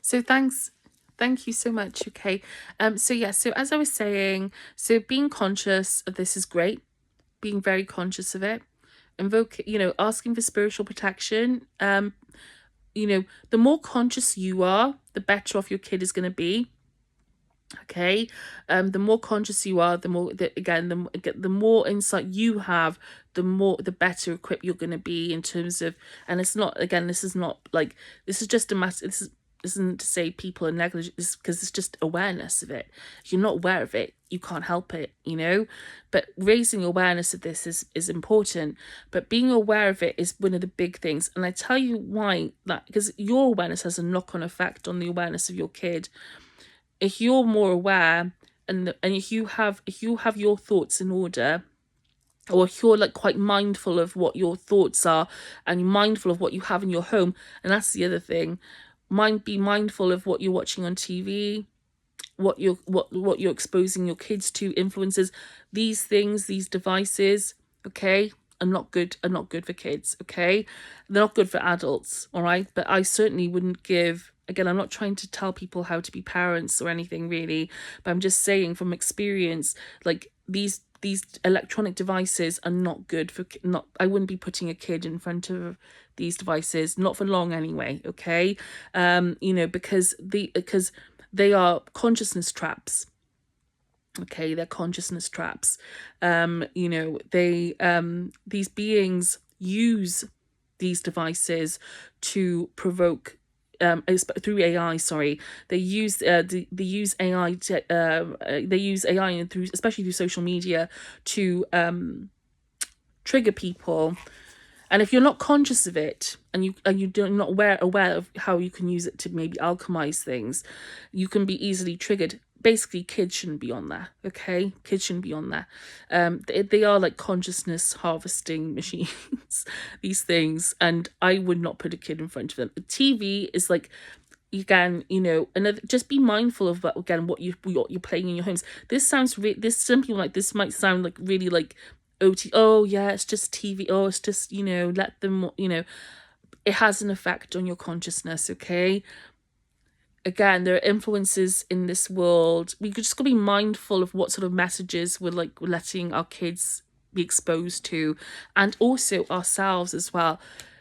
So thank you so much. Okay. So yeah, so as I was saying, so being conscious of this is great, being very conscious of it. Asking for spiritual protection. The more conscious you are, the better off your kid is going to be. Okay. The more conscious you are, the more the more insight you have, the better equipped you're going to be in terms of. And it's not, again, this is not like, this is just a matter, this isn't to say people are negligent, because it's just awareness of it. If you're not aware of it, you can't help it. But raising awareness of this is important. But being aware of it is one of the big things. And I tell you why, that because your awareness has a knock-on effect on the awareness of your kid. If you're more aware, and if you have your thoughts in order, or if you're like quite mindful of what your thoughts are, and you're mindful of what you have in your home. And that's the other thing, be mindful of what you're watching on TV, what you're exposing your kids to, influences. These things, these devices, okay, are not good for kids. Okay, they're not good for adults. All right, but I certainly wouldn't give. Again, I'm not trying to tell people how to be parents or anything really, but I'm just saying from experience, like these electronic devices are not good for. Not I wouldn't be putting a kid in front of these devices, not for long anyway. Okay, because they are consciousness traps. Okay, they're consciousness traps. These beings use these devices to provoke, through AI. Sorry, they use AI they use AI, and through, especially through social media, to trigger people. And if you're not conscious of it, and you're not aware of how you can use it to maybe alchemize things, you can be easily triggered. Basically, kids shouldn't be on there. Okay, kids shouldn't be on there. They are like consciousness harvesting machines. These things, and I would not put a kid in front of them. The TV is like, again, another. Just be mindful of that. Again, what you're playing in your homes. Some people, like, this might sound like really like oh yeah, it's just TV. Oh, it's just, let them. It has an effect on your consciousness. Okay. Again, there are influences in this world. We just gotta be mindful of what sort of messages we're like letting our kids be exposed to, and also ourselves as well.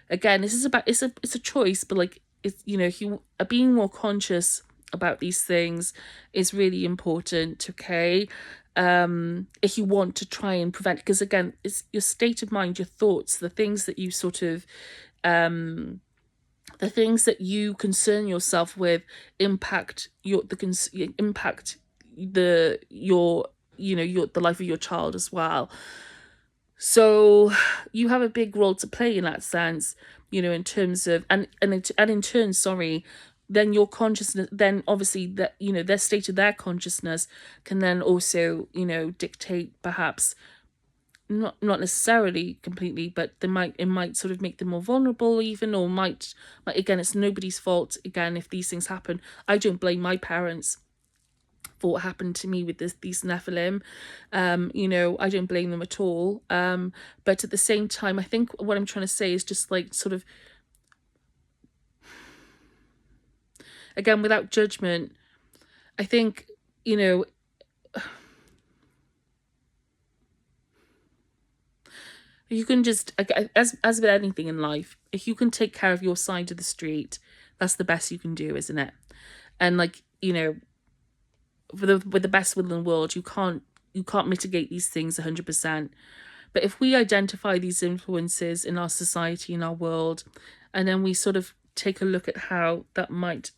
Again, this is about, it's a choice, but like, it's, if you are being more conscious about these things, is really important. Okay. If you want to try and prevent, because again, it's your state of mind, your thoughts, the things that you sort of the things that you concern yourself with impact impact the life of your child as well. So you have a big role to play in that sense, in terms of, and in turn, sorry, then your consciousness, then obviously that, their state of their consciousness can then also, dictate, perhaps not necessarily completely, but it might sort of make them more vulnerable, even, or might, again, it's nobody's fault. Again, if these things happen, I don't blame my parents for what happened to me with these Nephilim. I don't blame them at all. But at the same time, I think what I'm trying to say is just like, sort of, again, without judgment, I think, you can just, as with anything in life, if you can take care of your side of the street, that's the best you can do, isn't it? And like, with the best will in the world, you can't mitigate these things 100%. But if we identify these influences in our society, in our world, and then we sort of take a look at how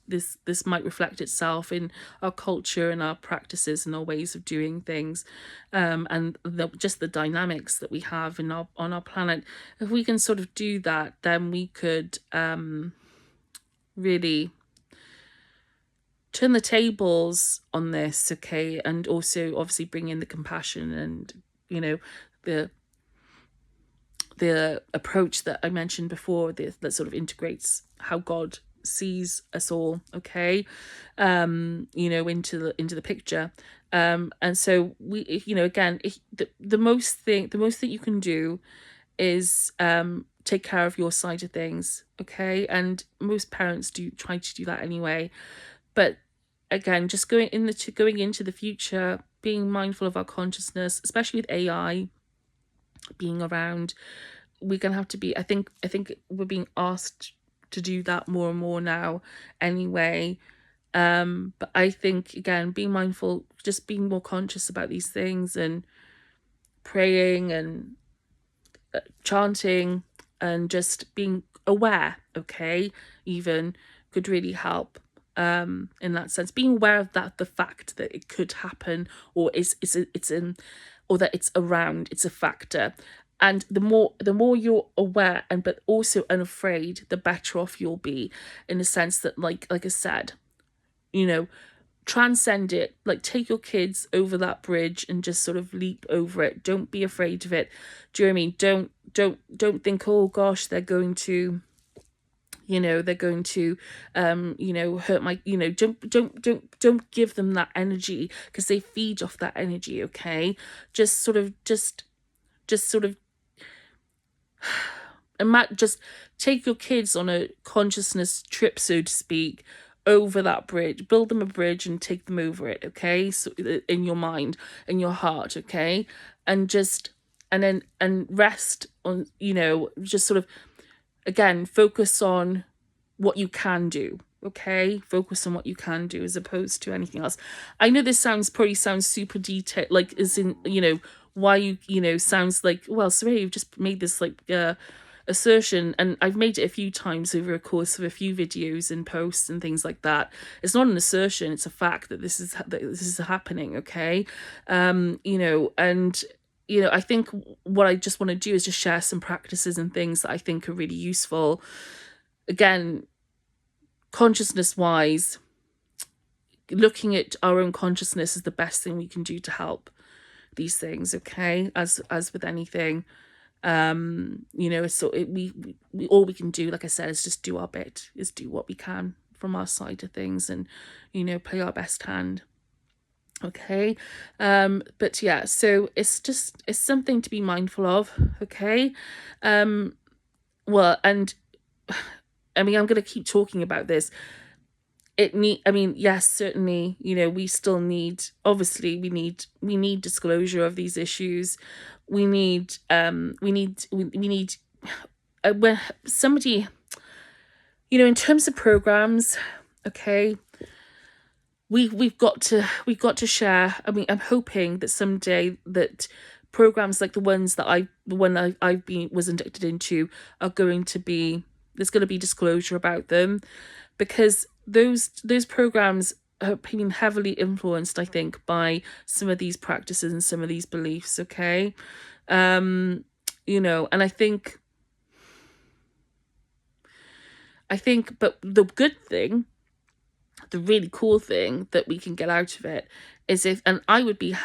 this might reflect itself in our culture and our practices and our ways of doing things, and just the dynamics that we have on our planet. If we can sort of do that, then we could really turn the tables on this. Okay, and also obviously bring in the compassion and, the approach that I mentioned before, that sort of integrates how God sees us all. Okay, into the picture. And so again, the most thing you can do is take care of your side of things, okay? And most parents do try to do that anyway. But again, just going into the future, being mindful of our consciousness, especially with AI being around, we're gonna have to be. I think we're being asked to do that more and more now, anyway. But I think, again, being mindful, just being more conscious about these things, and praying and chanting, and just being aware, okay, even could really help, in that sense. Being aware of that, the fact that it could happen, or it's in, or that it's around, it's a factor. And the more you're aware, and but also unafraid, the better off you'll be, in the sense that, like I said, transcend it. Like, take your kids over that bridge and just sort of leap over it. Don't be afraid of it. Do you know what I mean? Don't think, oh gosh, they're going to hurt my, don't give them that energy, because they feed off that energy, okay? Just sort of just take your kids on a consciousness trip, so to speak, over that bridge. Build them a bridge and take them over it, okay? So in your mind, in your heart, okay? And rest on, just sort of, again, focus on what you can do, okay? Focus on what you can do, as opposed to anything else. I know this probably sounds super detailed, like, as in, why sounds like, well, Saraya, you've just made this, like, assertion, and I've made it a few times over a course of a few videos and posts and things like that. It's not an assertion, it's a fact that this is happening, okay? And I think what I just want to do is just share some practices and things that I think are really useful. Again, consciousness wise, looking at our own consciousness is the best thing we can do to help these things, okay? As with anything, so we all we can do, like I said, is just do our bit, is do what we can from our side of things, and play our best hand, okay? But yeah, so it's something to be mindful of, okay? Well, and I mean, I'm going to keep talking about this. Yes, certainly, we still need, obviously, we need disclosure of these issues. We need when somebody, in terms of programs, okay, we've got to share. I mean, I'm hoping that someday that programs like the one I've was inducted into are going to be, there's going to be disclosure about them, because those programs have been heavily influenced, I think, by some of these practices and some of these beliefs, okay? And I think, but the good thing, the really cool thing that we can get out of it is and I would be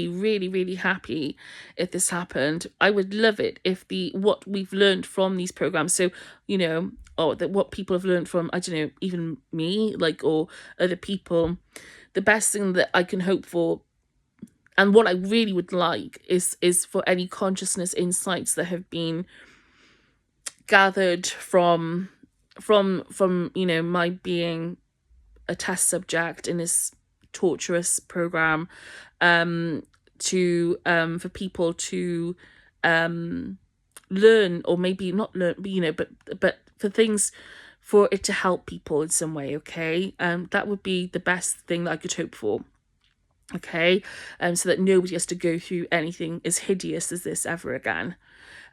really, really happy if this happened. I would love it if what we've learned from these programs, so, or that what people have learned from, I don't know, even me, like, or other people, the best thing that I can hope for, and what I really would like, is for any consciousness insights that have been gathered from my being a test subject in this torturous program, for people to learn, or maybe not learn, but for things, for it to help people in some way, okay? That would be the best thing that I could hope for, okay? So that nobody has to go through anything as hideous as this ever again,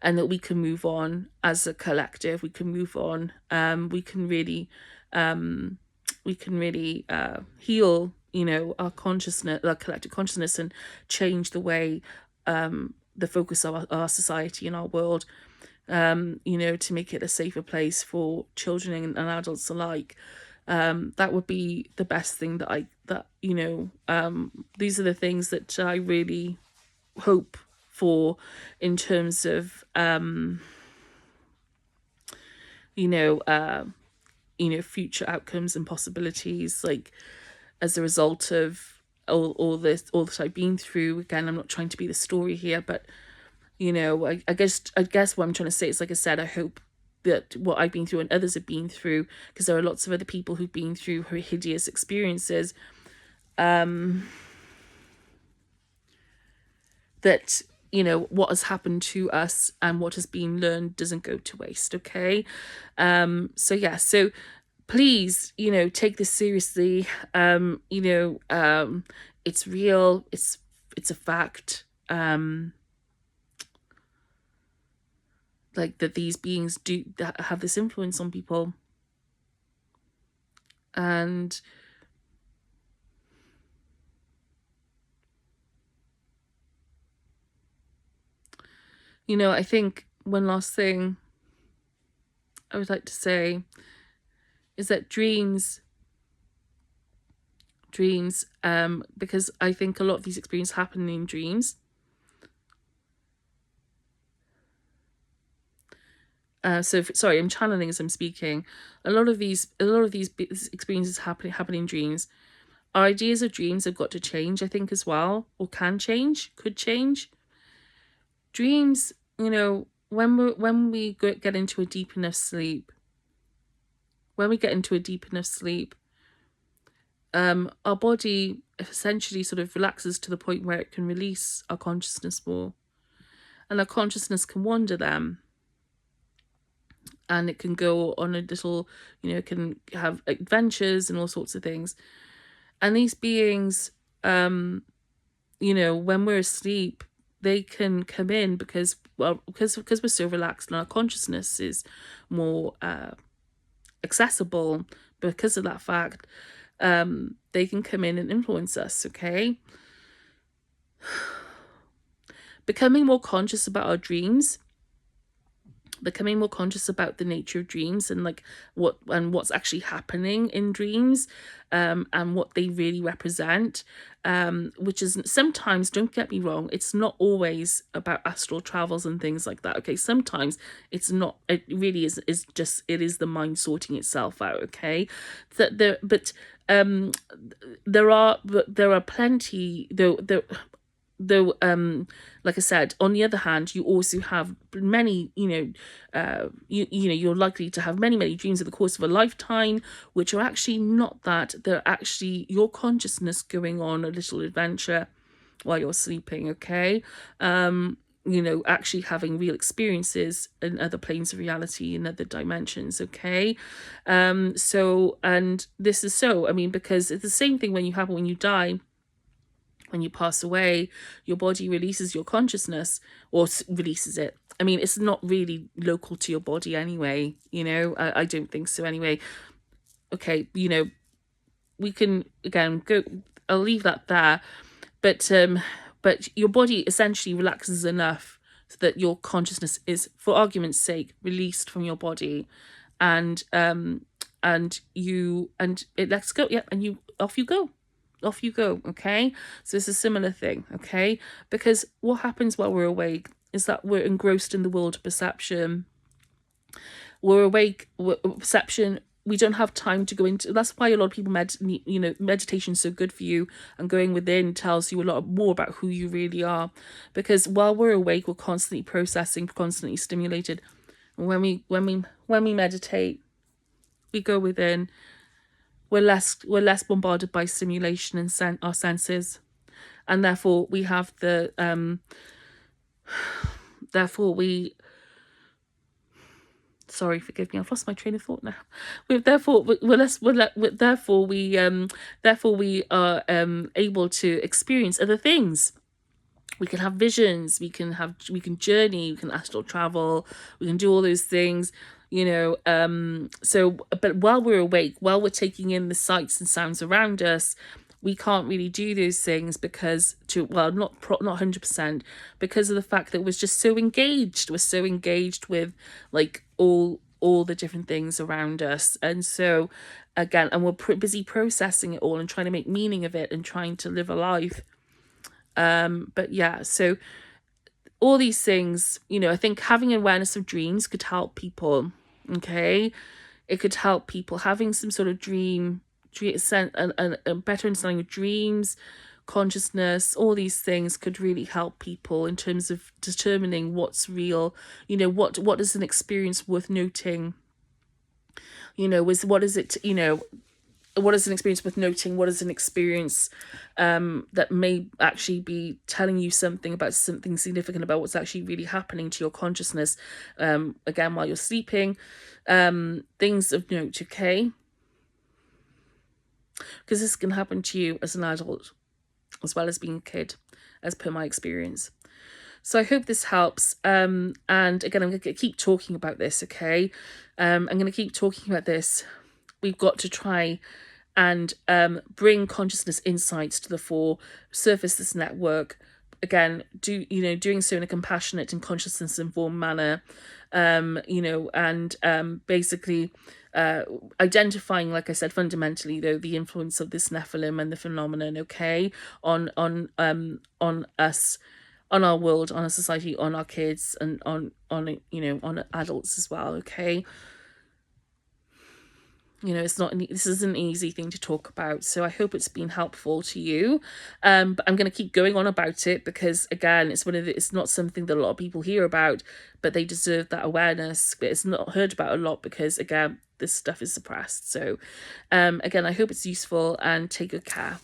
and that we can move on as a collective. We can move on. We can really heal, our consciousness, our collective consciousness, and change the way, the focus of our society and our world, to make it a safer place for children and adults alike. That would be the best thing these are the things that I really hope for, in terms of future outcomes and possibilities, like, as a result of all that I've been through. Again, I'm not trying to be the story here, but You know, I guess what I'm trying to say is, like I said, I hope that what I've been through and others have been through, because there are lots of other people who've been through hideous experiences, that, you know, what has happened to us and what has been learned doesn't go to waste. Okay. So yeah, so please, you know, take this seriously. It's real, it's a fact. Like, that these beings do that have this influence on people. And you know, I think one last thing I would like to say is that dreams, because I think a lot of these experiences happen in dreams. Sorry, I'm channeling as I'm speaking. A lot of these experiences happen in dreams. Our ideas of dreams have got to change, I think, as well, or can change, could change. Dreams, you know, when we get into a deep enough sleep, when we get into a deep enough sleep, our body essentially sort of relaxes to the point where it can release our consciousness more, and our consciousness can wander then, and it can go on a little, you know, it can have adventures and all sorts of things. And these beings, you know, when we're asleep, they can come in because, well, because we're so relaxed and our consciousness is more accessible. Because of that fact, they can come in and influence us. Okay, becoming more conscious about our dreams, becoming more conscious about the nature of dreams, and like what's actually happening in dreams, and what they really represent, which is sometimes, don't get me wrong, it's not always about astral travels and things like that. Okay, sometimes it's not, it really is just, it is the mind sorting itself out. Okay, that there but there are plenty, though, like I said, on the other hand, you also have many, you know, you're likely to have many dreams in the course of a lifetime, which are actually not that. They're actually your consciousness going on a little adventure while you're sleeping. Okay, you know, actually having real experiences in other planes of reality, in other dimensions. Okay, so, and this is so, I mean, because it's the same thing when you die. When you pass away, your body releases your consciousness, or releases it. I mean, it's not really local to your body anyway, you know. I don't think so anyway. Okay, you know, we can, again, go, I'll leave that there. But your body essentially relaxes enough so that your consciousness is, for argument's sake, released from your body. And it lets go. Yeah, and you, off you go. Off you go. Okay, so it's a similar thing. Okay, because what happens while we're awake is that we're engrossed in the world of perception. We're awake, perception, we don't have time to go into. That's why a lot of people meditation is so good for you, and going within tells you a lot more about who you really are, because while we're awake, we're constantly processing, constantly stimulated. When we meditate, we go within, we're less bombarded by stimulation and our senses, and therefore we have the therefore we sorry, forgive me, I've lost my train of thought now. Therefore we are able to experience other things. We can have visions, we can journey, we can astral travel, we can do all those things, you know. So, but while we're awake, while we're taking in the sights and sounds around us, we can't really do those things because not 100%, because of the fact that we're just so engaged. We're so engaged with like all the different things around us, and so again, and we're busy processing it all and trying to make meaning of it and trying to live a life. But yeah, so all these things, you know, I think having awareness of dreams could help people. Okay, it could help people having some sort of a better understanding of dreams consciousness, all these things could really help people in terms of determining what's real. What is an experience worth noting? What is it, what is an experience worth noting? What is an experience that may actually be telling you something about something significant about what's actually really happening to your consciousness, again, while you're sleeping. Things of note, okay? Because this can happen to you as an adult as well as being a kid, as per my experience. So I hope this helps. And again, I'm going to keep talking about this, okay? I'm going to keep talking about this. We've got to try and bring consciousness insights to the fore, surface this network. Again, doing so in a compassionate and consciousness informed manner, and basically identifying, like I said, fundamentally though, the influence of this Nephilim and the phenomenon, okay, on us, on our world, on our society, on our kids, and on adults as well, okay. This is an easy thing to talk about, so I hope it's been helpful to you. But I'm going to keep going on about it because, again, it's not something that a lot of people hear about, but they deserve that awareness. But it's not heard about a lot because, again, this stuff is suppressed. So, again, I hope it's useful and take good care.